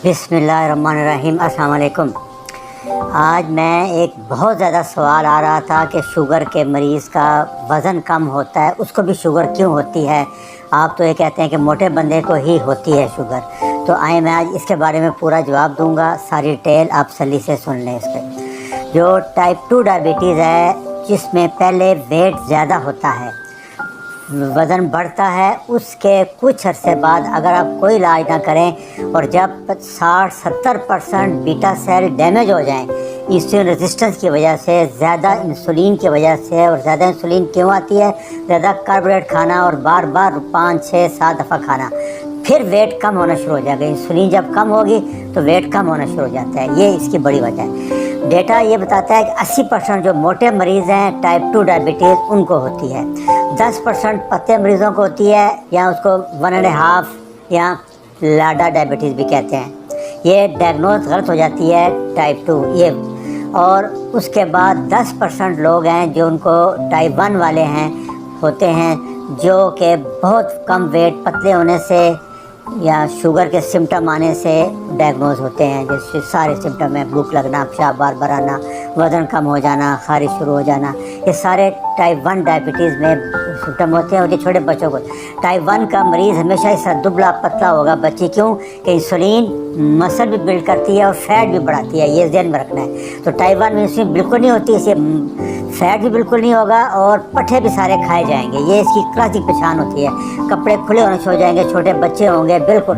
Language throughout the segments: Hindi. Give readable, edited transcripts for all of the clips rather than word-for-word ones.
बिस्मिल्लाहिर्रहमानिर्रहीम। अस्सलाम वालेकुम। आज मैं एक बहुत ज़्यादा सवाल आ रहा था कि शुगर के मरीज़ का वज़न कम होता है, उसको भी शुगर क्यों होती है। आप तो ये कहते हैं कि मोटे बंदे को ही होती है शुगर। तो आए मैं आज इसके बारे में पूरा जवाब दूंगा, सारी डिटेल आप सल्ली से सुन लें। इस पर जो टाइप 2 डायबिटीज़ है, जिसमें पहले वेट ज़्यादा होता है, वज़न बढ़ता है, उसके कुछ अरसे बाद अगर आप कोई इलाज ना करें और जब 60-70% बीटा सेल डैमेज हो जाएं इंसुलिन रेजिस्टेंस की वजह से, ज़्यादा इंसुलिन की वजह से। और ज़्यादा इंसुलिन क्यों आती है? ज़्यादा कार्बोहाइड्रेट खाना और बार बार 5-6-7 दफ़ा खाना, फिर वेट कम होना शुरू हो जाएगा। इंसुलिन जब कम होगी तो वेट कम होना शुरू हो जाता है। ये इसकी बड़ी वजह है। डेटा ये बताता है कि 80% जो मोटे मरीज़ हैं टाइप 2 डायबिटीज़, उनको होती है। 10% पतले मरीज़ों को होती है, या उसको 1.5 या लाडा डायबिटीज़ भी कहते हैं। ये डायग्नोज गलत हो जाती है टाइप 2 ये। और उसके बाद 10% लोग हैं जो उनको टाइप 1 वाले हैं होते हैं, जो कि बहुत कम वेट, पतले होने से या शुगर के सिम्टम आने से डायग्नोज होते हैं। जैसे सारे सिम्टम हैं, भूख लगना, पेशाब बार बार आना, वज़न कम हो जाना, खारिश शुरू हो जाना, ये सारे टाइप 1 डायबिटीज़ में सिम्टम होते हैं। और ये छोटे बच्चों को, टाइप 1 का मरीज़ हमेशा इस दुबला पतला होगा बच्चे। क्यों? कि इंसुलिन मसल भी बिल्ड करती है और फैट भी बढ़ाती है, ये ध्यान में रखना है। तो टाइप 1 में इंसुलिन बिल्कुल नहीं होती, इसे फैट भी बिल्कुल नहीं होगा और पट्ठे भी सारे खाए जाएंगे। ये इसकी क्लासिक पहचान होती है। कपड़े खुले होने शुरू हो जाएंगे, छोटे बच्चे होंगे, बिल्कुल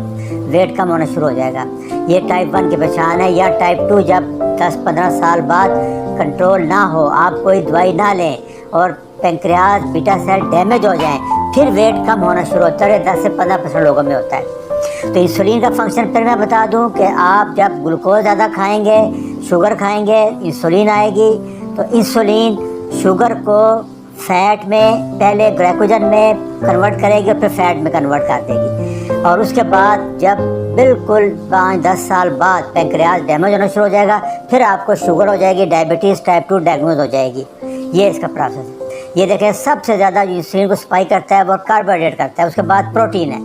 वेट कम होना शुरू हो जाएगा। ये टाइप 1 की पहचान है। या टाइप 2 जब 10-15 साल बाद कंट्रोल ना हो, आप कोई दवाई ना लें और पेंक्रियाज बीटा सेल डैमेज हो जाएं, फिर वेट कम होना शुरू होता है। 10 से 15% लोगों में होता है। तो इंसुलिन का फंक्शन फिर मैं बता दूं कि आप जब ग्लूकोज ज़्यादा खाएंगे, शुगर खाएंगे, इंसुलिन आएगी। तो इंसुलिन शुगर को फैट में, पहले ग्लाइकोजन में कन्वर्ट करेगी और फिर फैट में कन्वर्ट कर देगी। और उसके बाद जब बिल्कुल 5-10 साल बाद पेंक्रियाज डैमेज होना शुरू हो जाएगा, फिर आपको शुगर हो जाएगी, डायबिटीज़ टाइप 2 डायग्नोज हो जाएगी। ये इसका प्रोसेस है। ये देखें, सबसे ज़्यादा इंसुलिन को स्पाइक करता है वो कार्बोहाइड्रेट करता है, उसके बाद प्रोटीन है,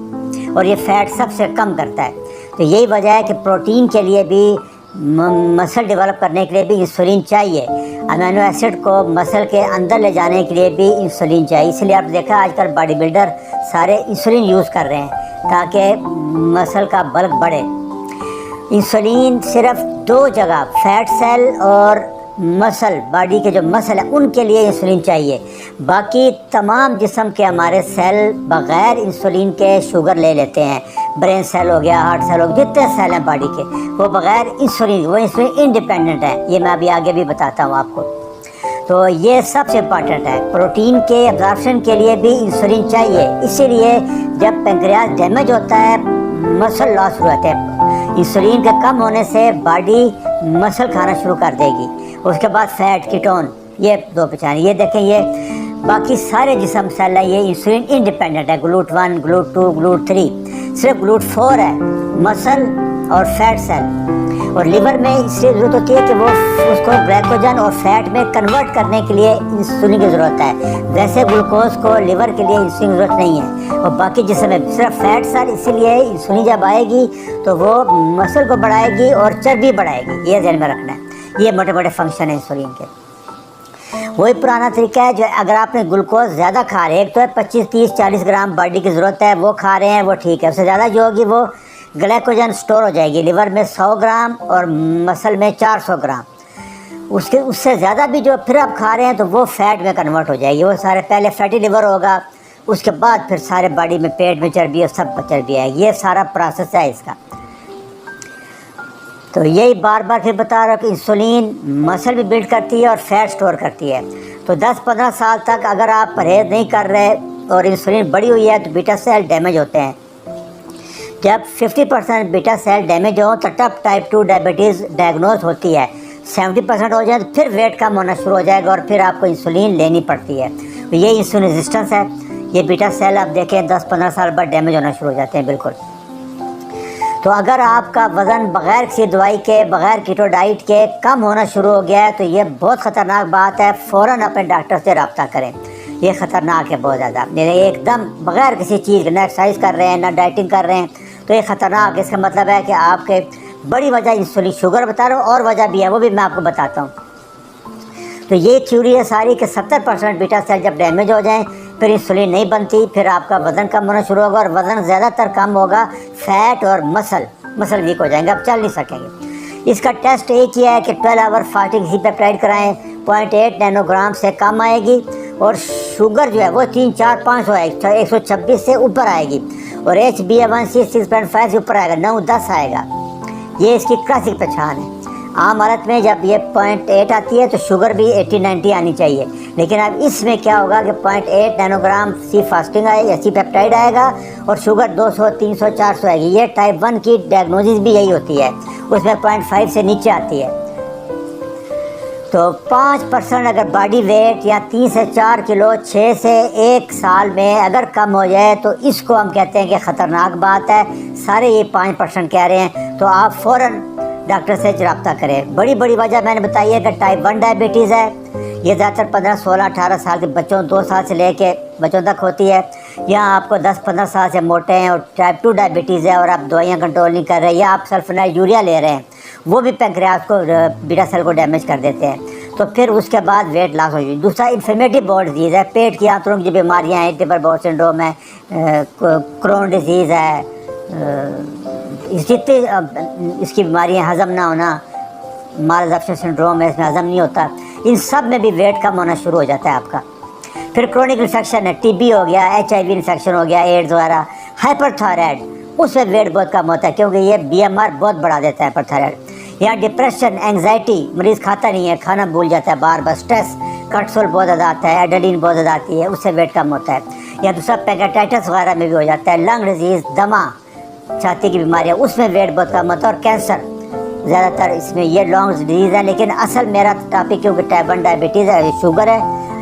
और ये फैट सबसे कम करता है। तो यही वजह है कि प्रोटीन के लिए भी, मसल डेवलप करने के लिए भी इंसुलिन चाहिए। अमीनो एसिड को मसल के अंदर ले जाने के लिए भी इंसुलिन चाहिए। इसलिए आप देखा आजकल बॉडी बिल्डर सारे इंसुलिन यूज़ कर रहे हैं ताकि मसल का बल्क बढ़े। इंसुलिन सिर्फ 2 जगह, फैट सेल और मसल, बॉडी के जो मसल है उनके लिए इंसुलिन चाहिए। बाकी तमाम जिस्म के हमारे सेल बग़ैर इंसुलिन के शुगर ले लेते हैं। ब्रेन सेल हो गया, हार्ट सेल हो गया, जितने सेल हैं बॉडी के, वो बग़ैर इंसुलिन, वो इंसुलिन इंडिपेंडेंट है। ये मैं अभी आगे भी बताता हूँ आपको। तो ये सबसे इम्पॉर्टेंट है। प्रोटीन के एब्जॉर्प्शन के लिए भी इंसुलिन चाहिए। इसीलिए जब पेंक्रियाज डैमेज होता है, मसल लॉस हो जाते हैं, इंसुलिन के कम होने से बॉडी मसल खाना शुरू कर देगी। उसके बाद फैट, कीटोन, ये 2 पहचान। ये देखें, ये बाकी सारे जिस्म सेल है, ये इंसुलिन इंडिपेंडेंट है। ग्लूट 1, ग्लूट 2, ग्लूट 3, सिर्फ ग्लूट 4 है मसल और फैट सेल। और लिवर में इसलिए ज़रूरत होती है कि वो उसको ग्लाइकोजन और फैट में कन्वर्ट करने के लिए इंसुलिन की ज़रूरत है। वैसे ग्लूकोज को लिवर के लिए इंसुलिन की ज़रूरत नहीं है। और बाकी जिसमें में सिर्फ फैट सेल, इसीलिए इंसुलिन जब आएगी तो वो मसल को बढ़ाएगी और चर्बी बढ़ाएगी। ये ध्यान में रखना है। ये मोटे मोटे फंक्शन है इंसुलिन के। वही पुराना तरीका है, जो अगर आपने ग्लूकोज ज़्यादा खा रहे हैं, एक तो है 25-30-40 ग्राम बॉडी की ज़रूरत है, वो खा रहे हैं, वो ठीक है। उससे ज़्यादा जो होगी वो ग्लाइकोजन स्टोर हो जाएगी लिवर में 100 ग्राम और मसल में 400 ग्राम। उससे ज़्यादा भी जो फिर आप खा रहे हैं तो वो फैट में कन्वर्ट हो जाएगी। वो सारे पहले फैटी लिवर होगा, उसके बाद फिर सारे बॉडी में, पेट में चर्बी और सब चर्बी आएगी। ये सारा प्रोसेस है इसका। तो यही बार बार फिर बता रहा हूँ कि इंसुलिन मसल भी बिल्ड करती है और फैट स्टोर करती है। तो 10-15 साल तक अगर आप परहेज़ नहीं कर रहे और इंसुलिन बढ़ी हुई है तो बीटा सेल डैमेज होते हैं। जब 50% बीटा सेल डैमेज हो तो तब टाइप 2 डायबिटीज़ डायग्नोज होती है। 70% हो जाए तो फिर वेट कम होना शुरू हो जाएगा और फिर आपको इंसुलिन लेनी पड़ती है। तो ये इंसुलिन रेजिस्टेंस है। ये बीटा सेल आप देखें 10-15 साल बाद डैमेज होना शुरू हो जाते हैं बिल्कुल। तो अगर आपका वज़न बग़ैर किसी दवाई के, बग़ैर कीटो डाइट के कम होना शुरू हो गया है तो ये बहुत ख़तरनाक बात है। फ़ौरन अपने डॉक्टर से रब्ता करें। ये ख़तरनाक है बहुत ज़्यादा। मेरे एकदम बग़ैर किसी चीज़ के, ना एक्सरसाइज कर रहे हैं, ना डाइटिंग कर रहे हैं, तो ये ख़तरनाक। इसका मतलब है कि आपके बड़ी वजह इंसुलिन शुगर बता रहा हूँ, और वजह भी है, वो भी मैं आपको बताता हूँ। तो ये थ्योरी है सारी कि 70% बीटा सेल जब डैमेज हो जाएं फिर इंसुलिन नहीं बनती, फिर आपका वज़न कम होना शुरू होगा, और वज़न ज़्यादातर कम होगा, फैट और मसल वीक हो जाएंगे, आप चल नहीं सकेंगे। इसका टेस्ट एक ही है कि 12 आवर फास्टिंग सी पेप्टाइड कराएँ, 0.8 नैनोग्राम से कम आएगी, और शुगर जो है वो 3, 4, 5 आएगी, 126 से ऊपर आएगी, और HbA1c 6.5 से ऊपर आएगा, 9, 10 आएगा। ये इसकी क्लासिक पहचान है। आम हालत में जब ये 0.8 आती है तो शुगर भी 80-90 आनी चाहिए, लेकिन अब इसमें क्या होगा कि 0.8 नैनोग्राम सी फास्टिंग आएगी, सी पेप्टाइड आएगा, और शुगर 200, 300, 400 आएगी। ये टाइप 1 की डायग्नोसिस भी यही होती है, उसमें 0.5 से नीचे आती है। तो 5% अगर बॉडी वेट या 3 से 4 किलो 6 से 1 साल में अगर कम हो जाए तो इसको हम कहते हैं कि ख़तरनाक बात है। सारे ये 5% कह रहे हैं, तो आप फ़ौरन डॉक्टर से रब्ता करें। बड़ी वजह मैंने बताई है कि टाइप 1 डायबिटीज़ है, ये ज़्यादातर 15, 16, 18 साल के बच्चों, 2 साल से लेके बच्चों तक होती है, या आपको 10-15 साल से मोटे हैं और टाइप 2 डायबिटीज़ है और आप दवाइयाँ कंट्रोल नहीं कर रहे, या आप सल्फोनाइल यूरिया ले रहे हैं, वो भी पैंक्रियाज को, बीटा सेल को डैमेज कर देते हैं। तो फिर उसके बाद वेट लॉस हो जाए। दूसरा इन्फ्लेमेटरी बाउल डिजीज़ है, पेट की आंतों की जो बीमारियाँ हैं, इरिटेबल बाउल सिंड्रोम है, क्रोन डिजीज़ है, जितनी इसकी बीमारियाँ, हज़म ना होना, माल एब्जॉर्प्शन सिंड्रोम है, इसमें हज़म नहीं होता, इन सब में भी वेट कम होना शुरू हो जाता है आपका। फिर क्रोनिक इन्फेक्शन है, TB हो गया, HIV इन्फेक्शन हो गया, एड्स वगैरह, हाइपरथायराइड, उसमें वेट बहुत कम होता है क्योंकि ये BMR बहुत बढ़ा देता है हाइपरथायराइड। या डिप्रेशन, एंग्जाइटी, मरीज़ खाता नहीं है, खाना भूल जाता है बार बार, स्ट्रेस, कार्टिसोल बहुत ज़्यादा आता है, एड्रेनलिन बहुत ज़्यादा आती है, उससे वेट कम होता है। या दूसरा पैंक्रियाटाइटिस वगैरह में भी हो जाता है, लंग डिजीज़, दमा, छाती की बीमारियाँ, उसमें वेट बहुत कम होता है, और कैंसर ज़्यादातर इसमें ये लॉन्ग डिजीज़ है। लेकिन असल मेरा टॉपिक क्योंकि टाइप 1 डायबिटीज़ है, शुगर है,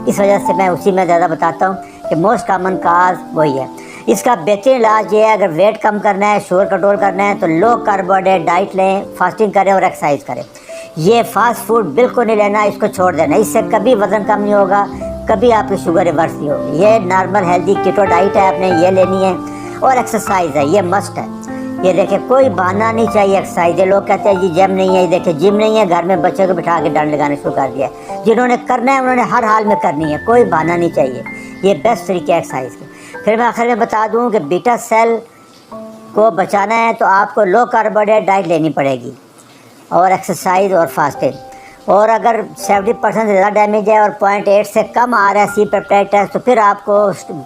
इस वजह से मैं उसी में ज़्यादा बताता हूँ कि मोस्ट कॉमन काज वही है। इसका बेहतरीन इलाज ये है, अगर वेट कम करना है, शुगर कंट्रोल करना है, तो लो कार्बोहाइड्रेट डाइट लें, फास्टिंग करें और एक्सरसाइज करें। ये फास्ट फूड बिल्कुल नहीं लेना, इसको छोड़ देना, इससे कभी वज़न कम नहीं होगा, कभी आपकी शुगर रिवर्स नहीं होगी। ये नॉर्मल हेल्दी कीटो डाइट है, आपने ये लेनी है, और एक्सरसाइज है, ये मस्ट है। ये देखे कोई बहाना नहीं चाहिए एक्सरसाइज। लोग कहते हैं जी जिम नहीं है, ये देखे जिम नहीं है, घर में बच्चों को बिठा के डंड लगाना शुरू कर दिया। जिन्होंने करना है उन्होंने हर हाल में करनी है, कोई बहाना नहीं चाहिए, ये बेस्ट तरीके है एक्सरसाइज के। फिर मैं आखिर में बता दूं कि बीटा सेल को बचाना है तो आपको लो कार्बोहाइड्रेट डाइट लेनी पड़ेगी, और एक्सरसाइज और फास्टिंग। और अगर 70% से ज़्यादा डैमेज है और 0.8 से कम आ रहा है सी पेप्टाइड टेस्ट, तो फिर आपको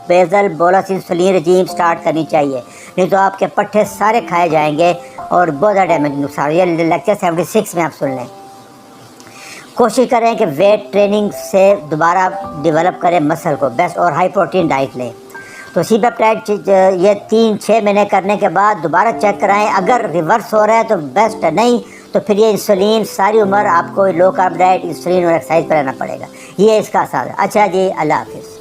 बेसल बोलस इंसुलिन रजीम स्टार्ट करनी चाहिए, नहीं तो आपके पट्टे सारे खाए जाएंगे और बहुत ज़्यादा डैमेज नुकसान। ये लेक्चर 76 में आप सुन लें। कोशिश करें कि वेट ट्रेनिंग से दोबारा डेवलप करें मसल को बेस्ट, और हाई प्रोटीन डाइट लें। तो सी पेप्टाइड ये 3-6 महीने करने के बाद दोबारा चेक कराएं, अगर रिवर्स हो रहा है तो बेस्ट है, नहीं तो फिर ये इंसुलिन सारी उम्र आपको लो कार्ब डाइट, इंसुलिन और एक्सरसाइज पर रहना पड़ेगा। ये इसका असर है। अच्छा जी, अल्लाह हाफिज़।